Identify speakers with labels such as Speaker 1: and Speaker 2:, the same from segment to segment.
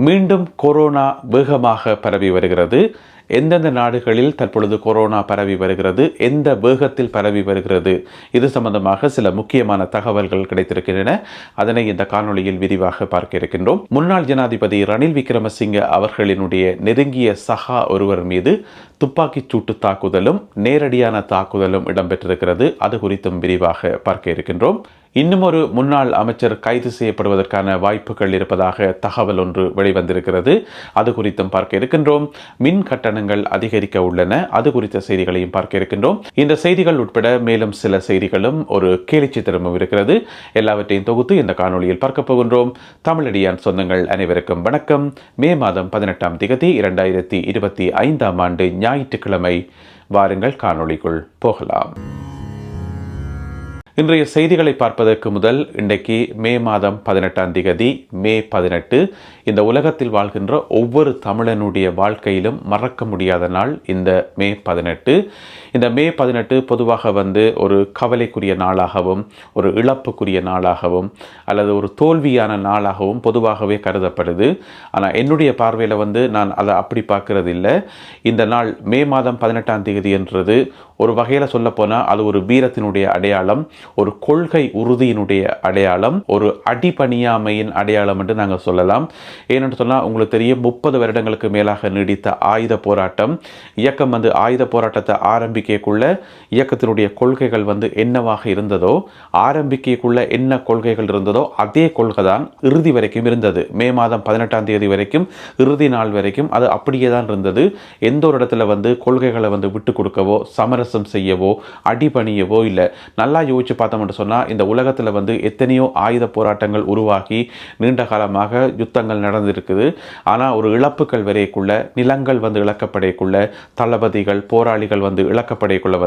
Speaker 1: மீண்டும் கொரோனா வேகமாக பரவி வருகிறது. எந்தெந்த நாடுகளில் தற்பொழுது கொரோனா பரவி வருகிறது, எந்த வேகத்தில் பரவி வருகிறது, இது சம்பந்தமாக சில முக்கியமான தகவல்கள் கிடைத்திருக்கின்றன. அதனை இந்த காணொளியில் விரிவாக பார்க்க இருக்கின்றோம். முன்னாள் ஜனாதிபதி ரணில் விக்ரமசிங்க அவர்களினுடைய நெருங்கிய சகா ஒருவர் மீது துப்பாக்கிச் சூட்டு தாக்குதலும் நேரடியான தாக்குதலும் இடம்பெற்றிருக்கிறது. அது குறித்தும் விரிவாக பார்க்க இருக்கின்றோம். இன்னும் ஒரு முன்னாள் அமைச்சர் கைது செய்யப்படுவதற்கான வாய்ப்புகள் இருப்பதாக தகவல் ஒன்று வெளிவந்திருக்கிறது. அது குறித்தும் பார்க்க இருக்கின்றோம். மின் கட்டணங்கள் அதிகரிக்க உள்ளன, அது குறித்த செய்திகளையும் பார்க்க இருக்கின்றோம். இந்த செய்திகள் உட்பட மேலும் சில செய்திகளும் ஒரு கேலிச்சித்திரமும் இருக்கிறது. எல்லாவற்றையும் தொகுத்து இந்த காணொளியில் பார்க்க போகின்றோம். தமிழடியான் சொந்தங்கள் அனைவருக்கும் வணக்கம். மே மாதம் 18ஆம் தேதி 2025ஆம் ஆண்டு ஞாயிற்றுக்கிழமை. வாருங்கள் காணொளிக்குள் போகலாம். இன்றைய செய்திகளை பார்ப்பதற்கு முதல் இன்றைக்கு மே மாதம் 18ஆம் தேதி மே 18. இந்த உலகத்தில் வாழ்கின்ற ஒவ்வொரு தமிழனுடைய வாழ்க்கையிலும் மறக்க முடியாத நாள் இந்த மே 18. இந்த மே 18 பொதுவாக ஒரு கவலைக்குரிய நாளாகவும் ஒரு இழப்புக்குரிய நாளாகவும் அல்லது ஒரு தோல்வியான நாளாகவும் பொதுவாகவே கருதப்படுது. ஆனால் என்னுடைய பார்வையில் நான் அதை அப்படி பார்க்கறது இல்லை. இந்த நாள் மே மாதம் 18ஆம் தேதி என்றது ஒரு வகையில் சொல்லப்போனால் அது ஒரு வீரத்தினுடைய அடையாளம், ஒரு கொள்கை உறுதியினுடைய அடையாளம், ஒரு அடிபணியாமையின் அடையாளம் என்று நாங்கள் சொல்லலாம். ஏனென்று சொன்னால் உங்களுக்கு தெரியும், 30 வருடங்களுக்கு மேலாக நீடித்த ஆயுத போராட்டம் இயக்கம் ஆயுத போராட்டத்தை ஆரம்பிக்கக்குள்ள இயக்கத்தினுடைய கொள்கைகள் என்னவாக இருந்ததோ, ஆரம்பிக்கக்குள்ள என்ன கொள்கைகள் இருந்ததோ அதே கொள்கை தான் இறுதி வரைக்கும் இருந்தது. மே மாதம் 18ஆம் தேதி வரைக்கும், இறுதி நாள் வரைக்கும் அது அப்படியே தான் இருந்தது. எந்த ஒரு இடத்துல கொள்கைகளை விட்டு கொடுக்கவோ சமரசம் செய்யவோ அடிபணியவோ இல்லை. நல்லா யோசிச்சு பார்த்தோம்னு சொன்னால் இந்த உலகத்தில் எத்தனையோ ஆயுத போராட்டங்கள் உருவாகி நீண்ட காலமாக யுத்தங்கள் நடந்திருக்குது. ஆனால் ஒரு இழப்புகள் வரைக்குள்ள, நிலங்கள் இழக்கப்படைக்குள்ள, தளபதிகள் போராளிகள் இழக்கப்படைக்குள்ள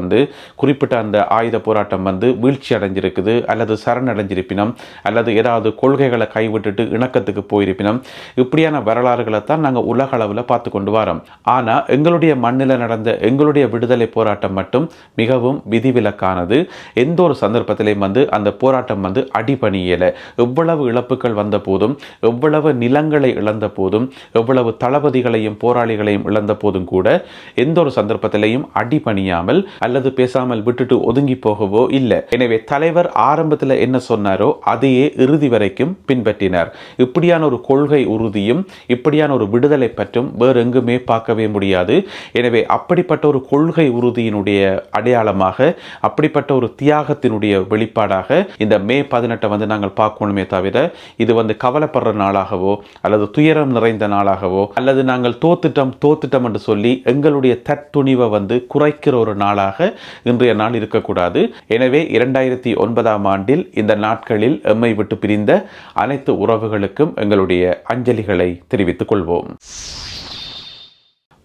Speaker 1: குறிப்பிட்ட அந்த ஆயுத போராட்டம் வீழ்ச்சி அடைஞ்சிருக்குது, அல்லது சரணடைஞ்சிருப்பினம், அல்லது ஏதாவது கொள்கைகளை கைவிட்டுட்டு இணக்கத்துக்கு போயிருப்பினம். இப்படியான வரலாறுகளை தான் நாங்கள் உலக அளவில் பார்த்து கொண்டு வரோம். ஆனால் எங்களுடைய மண்ணில் நடந்த எங்களுடைய விடுதலை போராட்டம் மட்டும் மிகவும் விதிவிலக்கானது. எந்த ஒரு சந்தர்ப்பத்திலையும் அந்த போராட்டம் அடிபணியலை. எவ்வளவு இழப்புகள் வந்த போதும், எவ்வளவு நிலங்களை இழந்த போதும், எவ்வளவு தளபதிகளையும் போராளிகளையும் இழந்த போதும் கூட எந்த ஒரு சந்தர்ப்பத்திலையும் அடிபணியாமல் அல்லது பேசாமல் விட்டுட்டு ஒதுங்கி போகவோ இல்லை. எனவே தலைவர் ஆரம்பத்தில் என்ன சொன்னாரோ அதையே இறுதி வரைக்கும் பின்பற்றினார். இப்படியான ஒரு கொள்கை உறுதியும் இப்படியான ஒரு விடுதலை பற்றும் வேறு எங்குமே பார்க்கவே முடியாது. எனவே அப்படிப்பட்ட ஒரு கொள்கை உறுதியினுடைய அடையாளமாக, அப்படிப்பட்ட ஒரு தியாகத்தினுடைய வெளிப்பாடாக இந்த மே 18 நாங்கள் பார்க்கணுமே தவிர இது கவலைப்படுற நாளாகவோ அல்லது துயரம் நிறைந்த நாளாகவோ அல்லது நாங்கள் தோத்துட்டோம் என்று சொல்லி எங்களுடைய தற்துணிவை குறைக்கிற ஒரு நாளாக இன்றைய நாள் இருக்கக்கூடாது. எனவே 2009ஆம் ஆண்டில் இந்த நாட்களில் எம்மை விட்டு பிரிந்த அனைத்து உறவுகளுக்கும் எங்களுடைய அஞ்சலிகளை தெரிவித்துக் கொள்வோம்.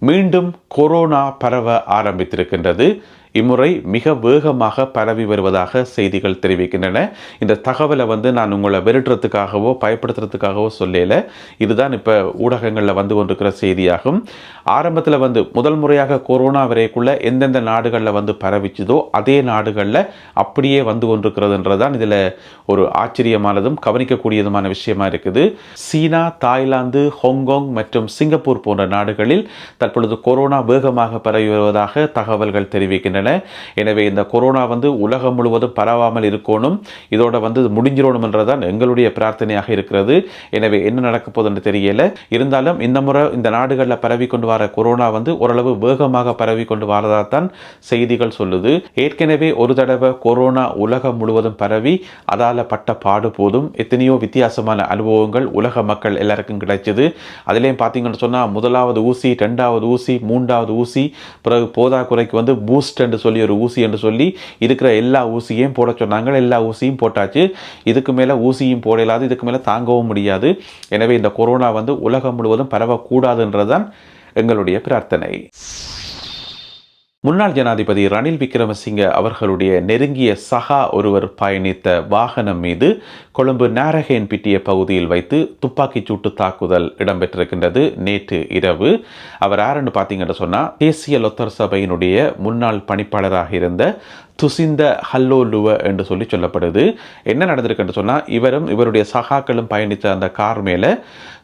Speaker 1: மீண்டும் கொரோனா பரவ ஆரம்பித்திருக்கின்றது. இம்முறை மிக வேகமாக பரவி வருவதாக செய்திகள் தெரிவிக்கின்றன. இந்த தகவலை நான் உங்களை வெறுட்டுறதுக்காகவோ பயப்படுத்துறதுக்காகவோ சொல்லல. இதுதான் இப்போ ஊடகங்களில் கொண்டிருக்கிற செய்தியாகும். ஆரம்பத்தில் முதல் முறையாக கொரோனா வரைக்குள்ள எந்தெந்த நாடுகளில் பரவிச்சதோ அதே நாடுகளில் அப்படியே கொண்டிருக்கிறதுன்றதான் இதில் ஒரு ஆச்சரியமானதும் கவனிக்கக்கூடியதுமான விஷயமா இருக்குது. சீனா, தாய்லாந்து, ஹாங்காங் மற்றும் சிங்கப்பூர் போன்ற நாடுகளில் தற்பொழுது கொரோனா வேகமாக பரவி வருவதாக தகவல்கள் தெரிவிக்கின்றன. எனவே இந்த கொரோனா உலகம் முழுவதும் பரவாமல் இருக்கணும், இதோட முடிஞ்சிடணும் என்றதான் எங்களுடைய பிரார்த்தனையாக இருக்கிறது. எனவே என்ன நடக்க போகுதுன்னு தெரியல. இருந்தாலும் இந்த முறை இந்த நாடுகளில் பரவி கொண்டு வர கொரோனா ஓரளவு வேகமாக பரவி கொண்டு வரதான் செய்திகள் சொல்லுது. ஏற்கனவே ஒரு தடவை கொரோனா உலகம் முழுவதும் பரவி அதால பட்ட பாடு போதும் எத்தனையோ வித்தியாசமான அனுபவங்கள் உலக மக்கள் எல்லாருக்கும் கிடைச்சது. அதுலேயும் பார்த்தீங்கன்னு சொன்னால் முதலாவது ஊசி, 2வது ஊசி, 3வது ஊசி, பிறகு போதாக்குறைக்கு பூஸ்ட் என்று சொல்லி ஒரு ஊசி என்று சொல்லி இருக்கிற எல்லா ஊசியையும் போட சொன்னாங்க. எல்லா ஊசியும் போட்டாச்சு. இதுக்கு மேலே ஊசியும் போடலாது, இதுக்கு மேலே தாங்கவும் முடியாது. எனவே இந்த கொரோனா உலகம் முழுவதும் பரவக்கூடாதுன்றதுதான் எங்களுடைய பிரார்த்தனை. முன்னாள் ஜனாதிபதி ரணில் விக்ரமசிங்க அவர்களுடைய நெருங்கிய சகா ஒருவர் பயணித்த வாகனம் மீது கொழும்பு நாரகேன்பிட்டிய பகுதியில் வைத்து துப்பாக்கிச் சூட்டு தாக்குதல் இடம்பெற்றிருக்கின்றது நேற்று இரவு. அவர் யாருன்னு பார்த்தீங்கன்னு சொன்னால் தேசிய லொத்தர் சபையினுடைய முன்னாள் பணிப்பாளராக இருந்த துசிந்த ஹல்லோலுவ என்று சொல்லப்படுது. என்ன நடந்திருக்குன்னு சொன்னால், இவருடைய சகாக்களும் பயணித்த அந்த கார் மேலே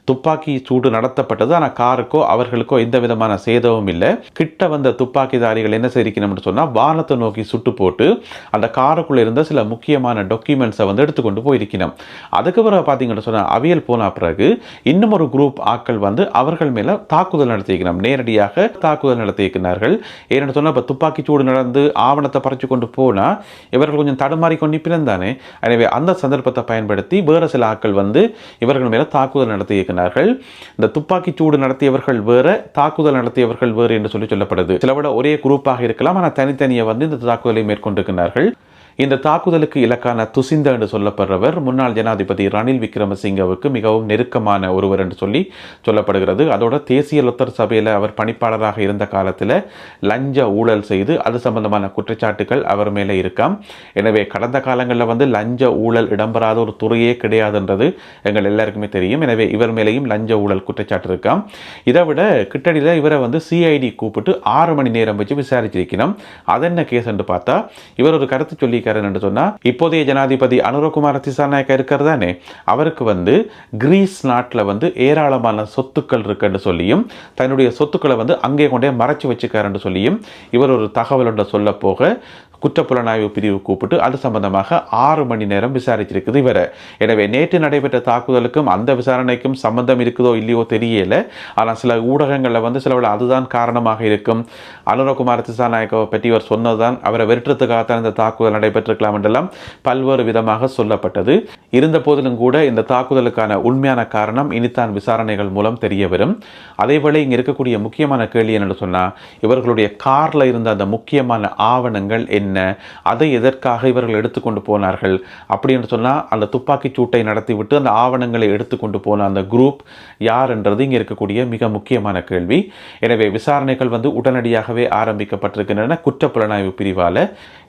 Speaker 1: துப்பாக்கி சூடு நடத்தப்பட்டது. ஆனால் காருக்கோ அவர்களுக்கோ எந்த விதமான சேதமும் இல்லை. கிட்ட வந்த துப்பாக்கிதாரிகள் என்ன செய்யணும்னு சொன்னால், வானத்தை நோக்கி சுட்டு போட்டு அந்த காருக்குள்ளே இருந்த சில முக்கியமான டாக்குமெண்ட்ஸை எடுத்துக்கொண்டு போயிருக்கணும். அதுக்கு பிறகு பார்த்தீங்கன்னு சொன்னால், அவியல் போன பிறகு இன்னும் ஒரு குரூப் ஆட்கள் அவர்கள் மேலே தாக்குதல் நடத்தியிருக்கணும், நேரடியாக தாக்குதல் நடத்தியிருக்கிறார்கள். ஏன்னு சொன்னால், இப்போ துப்பாக்கி சூடு நடந்து ஆவணத்தை பறித்து கொண்டு போனால் இவர்கள் கொஞ்சம் தடுமாறி கொண்டு பிறந்தானே. எனவே அந்த சந்தர்ப்பத்தை பயன்படுத்தி வேறு சில ஆட்கள் இவர்கள் மேலே தாக்குதல் நடத்தியிருக்கிறார்கள். இந்த துப்பாக்கி சூடு நடத்தியவர்கள் வேற, தாக்குதல் நடத்தியவர்கள் வேறு என்று சொல்லப்படுது. சில விட ஒரே குரூப்பாக இருக்கலாம், ஆனால் தனித்தனியே இந்த தாக்குதலை மேற்கொண்டிருக்கிறார்கள். இந்த தாக்குதலுக்கு இலக்கான துசிந்த என்று சொல்லப்படுறவர் முன்னாள் ஜனாதிபதி ரணில் விக்ரமசிங்கவுக்கு மிகவும் நெருக்கமான ஒருவர் என்று சொல்லப்படுகிறது. அதோட தேசிய லொத்தர் சபையில் அவர் பணிப்பாளராக இருந்த காலத்தில் லஞ்ச ஊழல் செய்து அது சம்பந்தமான குற்றச்சாட்டுகள் அவர் மேலே இருக்காம். எனவே கடந்த காலங்களில் லஞ்ச ஊழல் இடம்பெறாத ஒரு துறையே கிடையாதுன்றது எங்கள் எல்லாருக்குமே தெரியும். எனவே இவர் மேலேயும் லஞ்ச ஊழல் குற்றச்சாட்டு இருக்காம். இதை விட கிட்டடியில் இவரை சிஐடி கூப்பிட்டு 6 மணி நேரம் வச்சு விசாரிச்சிருக்கணும். அது என்ன கேஸ் என்று பார்த்தா, இவர் ஒரு கருத்து சொல்லி என்று சொன்னா, இப்போதைய ஜனாதிபதி அனுரகுமார திசாநாயக்க இருக்கிறதானே, அவருக்கு கிரீஸ் நாட்டில் ஏராளமான சொத்துக்கள் இருக்குன்னு சொல்லியும் தன்னுடைய சொத்துக்களை அங்கே கொண்டே மறைச்சு வச்சுக்காருன்னு சொல்லியும் இவர் ஒரு தகவல் ஒன்றை சொல்ல போக குற்றப்புலனாய்வு பிரிவு கூப்பிட்டு அது சம்பந்தமாக 6 மணி நேரம் விசாரிச்சிருக்குது இவரை. எனவே நேற்று நடைபெற்ற தாக்குதலுக்கும் அந்த விசாரணைக்கும் சம்பந்தம் இருக்குதோ இல்லையோ தெரியல. ஆனால் சில ஊடகங்களில் சில அதுதான் காரணமாக இருக்கும், அனுரகுமார திசாநாயக்கவை பற்றி இவர் சொன்னதுதான் அவரை வெறுக்கிறதுக்காகத்தான் இந்த தாக்குதல் நடைபெற்றிருக்கலாம் என்றெல்லாம் பல்வேறு விதமாக சொல்லப்பட்டது. இருந்த போதிலும் கூட இந்த தாக்குதலுக்கான உண்மையான காரணம் இனித்தான் விசாரணைகள் மூலம் தெரிய வரும். அதேவேளை இங்கே இருக்கக்கூடிய முக்கியமான கேள்வி என்னென்னு சொன்னால், இவர்களுடைய காரில் இருந்த அந்த முக்கியமான ஆவணங்கள் என்ன, அதை எதற்காக இவர்கள் எடுத்துக்கொண்டு போனார்கள் அப்படின்னு சொன்னால், அந்த துப்பாக்கி சூட்டை நடத்திவிட்டு அந்த ஆவணங்களை எடுத்துக்கொண்டு போன அந்த குரூப் யார் என்றது இங்கே இருக்கக்கூடிய மிக முக்கியமான கேள்வி. எனவே விசாரணைகள் உடனடியாகவே ஆரம்பிக்கப்பட்டிருக்கின்றன குற்றப்புலனாய்வு பிரிவால்.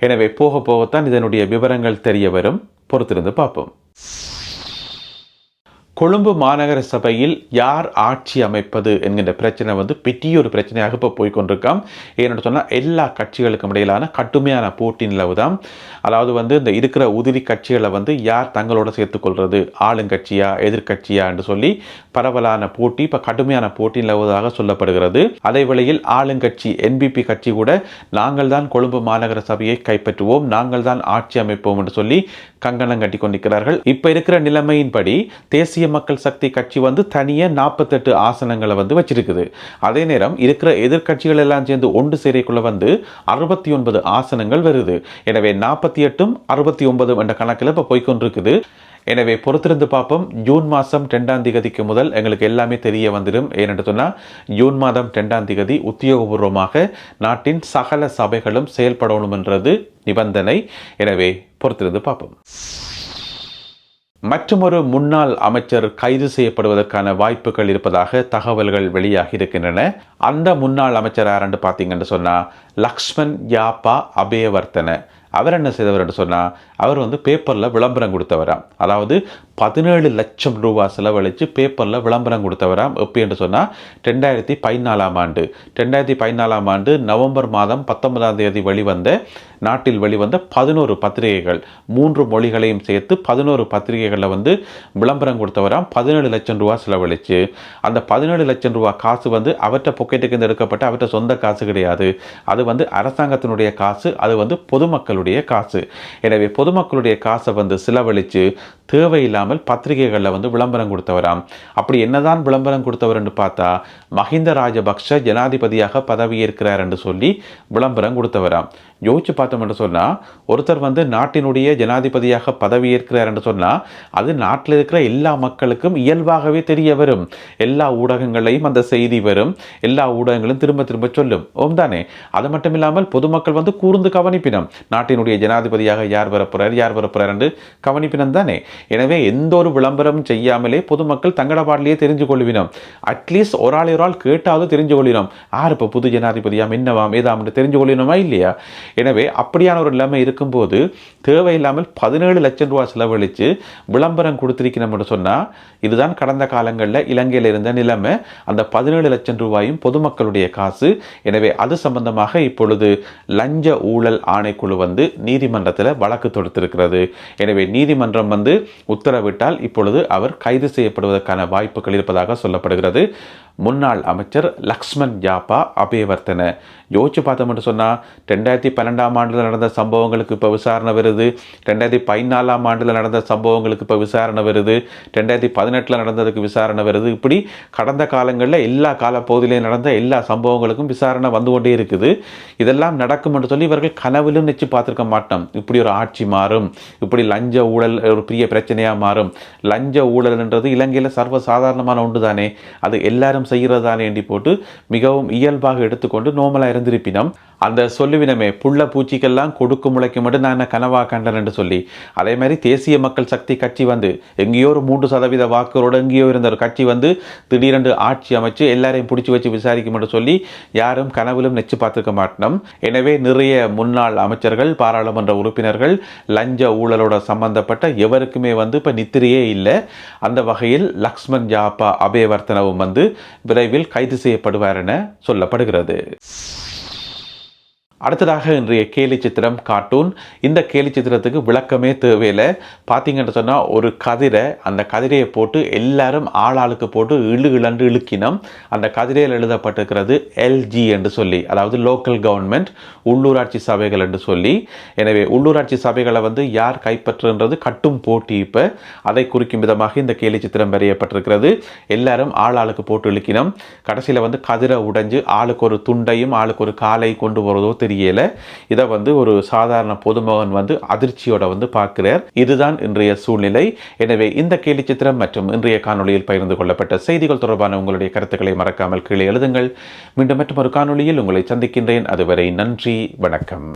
Speaker 1: எனவே போக போகத்தான் இதனுடைய விவரங்கள் தெரிய வரும். பொறுத்திருந்து பார்ப்போம். கொழும்பு மாநகர சபையில் யார் ஆட்சி அமைப்பது என்கின்ற பிரச்சனை பெரிய ஒரு பிரச்சனையாக இப்போ போய்கொண்டிருக்காம். ஏன்னு சொன்னால், எல்லா கட்சிகளுக்கும் இடையிலான கடுமையான போட்டி நிலவுதான். அதாவது இந்த இருக்கிற உதிரி கட்சிகளை யார் தங்களோட சேர்த்துக்கொள்வது, ஆளுங்கட்சியா எதிர்கட்சியா என்று சொல்லி பரவலான போட்டி, இப்போ கடுமையான போட்டி நிலவுவதாக சொல்லப்படுகிறது. அதே வேளையில் ஆளுங்கட்சி என்பிபி கட்சி கூட நாங்கள் தான் கொழும்பு மாநகர சபையை கைப்பற்றுவோம், நாங்கள் தான் ஆட்சி அமைப்போம் என்று சொல்லி கங்கணம் கட்டி கொண்டிருக்கிறார்கள். இப்போ இருக்கிற நிலைமையின்படி தேசிய மக்கள் சக்தி கட்சி தனியே 48 ஆசனங்களை வச்சிருக்குது. அதே நேரம் இருக்கிற எதிர்கட்சிகள் எல்லாம் சேர்ந்து ஒன்று சேரைக்குள்ள 69 ஆசனங்கள் வருது. எனவே 48 69 என்ற கணக்கில் இப்போ போய்கொண்டிருக்குது. எனவே பொறுத்திருந்து பார்ப்போம். ஜூன் மாதம் 2ஆம் தேதிக்கு முதல் எங்களுக்கு எல்லாமே தெரிய வந்துடும். ஏனென்று சொன்னால், ஜூன் மாதம் 2ஆம் தேதி உத்தியோகபூர்வமாக நாட்டின் சகல சபைகளும் செயல்படணும் என்றது நிபந்தனை. எனவே பொறுத்திருந்து பார்ப்போம். மற்றொரு முன்னாள் அமைச்சர் கைது செய்யப்படுவதற்கான வாய்ப்புகள் இருப்பதாக தகவல்கள் வெளியாகி இருக்கின்றன. அந்த முன்னாள் அமைச்சர் யாரென்று பார்த்தீங்கன்னு சொன்னால், லக்ஷ்மன் யாப்பா அபேவர்த்தன. அவர் என்ன செய்தவர் என்று சொன்னால், அவர் பேப்பரில் விளம்பரம் கொடுத்தவராம். அதாவது 17 லட்சம் ரூபாய் செலவழித்து பேப்பரில் விளம்பரம் கொடுத்தவராம். எப்படி என்று சொன்னால், 2014 ஆண்டு நவம்பர் மாதம் 19ஆம் தேதி நாட்டில் வெளிவந்த 11 பத்திரிகைகள், 3 மொழிகளையும் சேர்த்து 11 பத்திரிகைகளில் விளம்பரம் கொடுத்தவராம். 17 லட்சம் ரூபாய் செலவழித்து. அந்த 17 லட்சம் ரூபாய் காசு அவற்றை பொக்கெட்டுக்கு எடுக்கப்பட்ட அவற்றை சொந்த காசு கிடையாது. அது அரசாங்கத்தினுடைய காசு, அது பொதுமக்களுடைய காசு. எனவே பொதுமக்களுடைய காசை செலவழித்து தேவையில்லாமல் பத்திரிகைகளில் விளம்பரம் கொடுத்தவராம். அப்படி என்னதான் விளம்பரம் கொடுத்தவர் என்று பார்த்தா, மஹிந்த ராஜபக்ஷ ஜனாதிபதியாக பதவியேற்கிறார் என்று சொல்லி விளம்பரம் கொடுத்தவராம். யோசிச்சு பார்த்தோம் என்று சொன்னால், ஒருத்தர் நாட்டினுடைய ஜனாதிபதியாக பதவியேற்கிறார் என்று சொன்னால், அது நாட்டில் இருக்கிற எல்லா மக்களுக்கும் இயல்பாகவே தெரிய வரும். எல்லா ஊடகங்களையும் அந்த செய்தி வரும், எல்லா ஊடகங்களும் திரும்ப திரும்ப சொல்லும். தானே? அது மட்டும் இல்லாமல் பொதுமக்கள் கூர்ந்து கவனிப்பினம், நாட்டினுடைய ஜனாதிபதியாக யார் வரப்போறார் என்று கவனிப்பினம் தானே. எனவே எந்த ஒரு விளம்பரம் செய்யாமலே பொதுமக்கள் தங்கள பாடலையே தெரிஞ்சு கொள்வினோம். அட்லீஸ்ட் ஒரு ஆள் கேட்டாவது தெரிஞ்சு கொள்ளினோம், யார் இப்போ புது ஜனாதிபதியாம் என்னவாம் ஏதாம் தெரிஞ்சு கொள்ளினோமா இல்லையா. எனவே அப்படியான ஒரு நிலைமை இருக்கும்போது தேவையில்லாமல் 17 லட்சம் ரூபாய் செலவழித்து விளம்பரம் கொடுத்திருக்கணும் என்று சொன்னால், இதுதான் கடந்த காலங்களில் இலங்கையில் இருந்த நிலைமை. அந்த 17 லட்சம் ரூபாயும் பொதுமக்களுடைய காசு. எனவே அது சம்பந்தமாக இப்பொழுது லஞ்ச ஊழல் ஆணைக்குழு வந்து நீதிமன்றத்தில் வழக்கு தொடுத்திருக்கிறது. எனவே நீதிமன்றம் வந்து உத்தரவிட்டால் இப்பொழுது அவர் கைது செய்யப்படுவதற்கான வாய்ப்புகள் இருப்பதாக சொல்லப்படுகிறது. முன்னாள் அமைச்சர் லக்ஷ்மன் யாப்பா அபேவர்த்தன யோசிச்சு பார்த்தோம்னு சொன்னால் 2012ஆம் ஆண்டில் நடந்த சம்பவங்களுக்கு இப்போ விசாரணை வருது, 2014ஆம் ஆண்டில் நடந்த சம்பவங்களுக்கு இப்போ விசாரணை வருது, 2018 நடந்ததுக்கு விசாரணை வருது. இப்படி கடந்த காலங்களில் எல்லா காலப்பகுதியிலையும் நடந்த எல்லா சம்பவங்களுக்கும் விசாரணை வந்து கொண்டே இருக்குது. இதெல்லாம் நடக்கும் என்று சொல்லி இவர்கள் கனவிலும் நினைச்சு பார்த்துருக்க மாட்டோம். இப்படி ஒரு ஆட்சி மாறும், இப்படி லஞ்ச ஊழல் ஒரு பெரிய பிரச்சனையாக மாறும். லஞ்ச ஊழல்ன்றது இலங்கையில் சர்வசாதாரணமான ஒன்று தானே, அது எல்லாரும் செய்கிறதானே எண்டி போட்டு மிகவும் இயல்பாக எடுத்துக்கொண்டு நோமலாக இருந்திருப்பினோம். அந்த சொல்லுவினமே புள்ள பூச்சிக்கெல்லாம் கொடுக்கு முளைக்க மட்டும் நான் கனவா கண்டேன் என்று சொல்லி, அதே மாதிரி தேசிய மக்கள் சக்தி கட்சி வந்து எங்கேயோ ஒரு 3% வாக்குகளோடு எங்கேயோ இருந்த ஒரு கட்சி வந்து திடீரென்று ஆட்சி அமைச்சு எல்லாரையும் பிடிச்சி வச்சு விசாரிக்கும் என்று சொல்லி யாரும் கனவிலும் நெச்சு பார்த்துக்க மாட்டோம். எனவே நிறைய முன்னாள் அமைச்சர்கள், பாராளுமன்ற உறுப்பினர்கள் லஞ்ச ஊழலோட சம்பந்தப்பட்ட எவருக்குமே வந்து இப்போ நித்திரையே இல்லை. அந்த வகையில் லக்ஷ்மன் யாப்பா அபேவர்த்தனவும் வந்து விரைவில் கைது செய்யப்படுவார் என சொல்லப்படுகிறது. அடுத்ததாக இன்றைய கேலி சித்திரம் கார்ட்டூன். இந்த கேலி சித்திரத்துக்கு விளக்கமே தேவையில்லை. பார்த்தீங்கன்னு சொன்னால் ஒரு கதிரை, அந்த கதிரையை போட்டு எல்லாரும் ஆளாளுக்கு போட்டு இழன்று இழுக்கினோம். அந்த கதிரையில் எழுதப்பட்டிருக்கிறது எல்ஜி என்று சொல்லி, அதாவது லோக்கல் கவர்மெண்ட், உள்ளூராட்சி சபைகள் என்று சொல்லி. எனவே உள்ளூராட்சி சபைகளை வந்து யார் கைப்பற்றுன்றது கட்டும் போட்டி. இப்போ அதை குறிக்கும் விதமாக இந்த கேலி சித்திரம் வரையப்பட்டிருக்கிறது. எல்லாரும் ஆளாளுக்கு போட்டு இழுக்கினோம். கடைசியில் வந்து கதிரை உடைஞ்சு ஆளுக்கு ஒரு துண்டையும் ஆளுக்கு ஒரு காலை கொண்டு போகிறதோ தெரியல. இதை வந்து ஒரு சாதாரண பொதுமகன் வந்து அதிர்ச்சியோட வந்து பார்க்கிறார். இதுதான் இன்றைய சூழ்நிலை. எனவே இந்த கேலி சித்திரம் மற்றும் இன்றைய காணொலியில் பகிர்ந்து கொள்ளப்பட்ட செய்திகள் தொடர்பான உங்களுடைய கருத்துக்களை மறக்காமல் கீழே எழுதுங்கள். மீண்டும் மற்றும் ஒரு காணொலியில் உங்களை சந்திக்கின்றேன். அதுவரை நன்றி, வணக்கம்.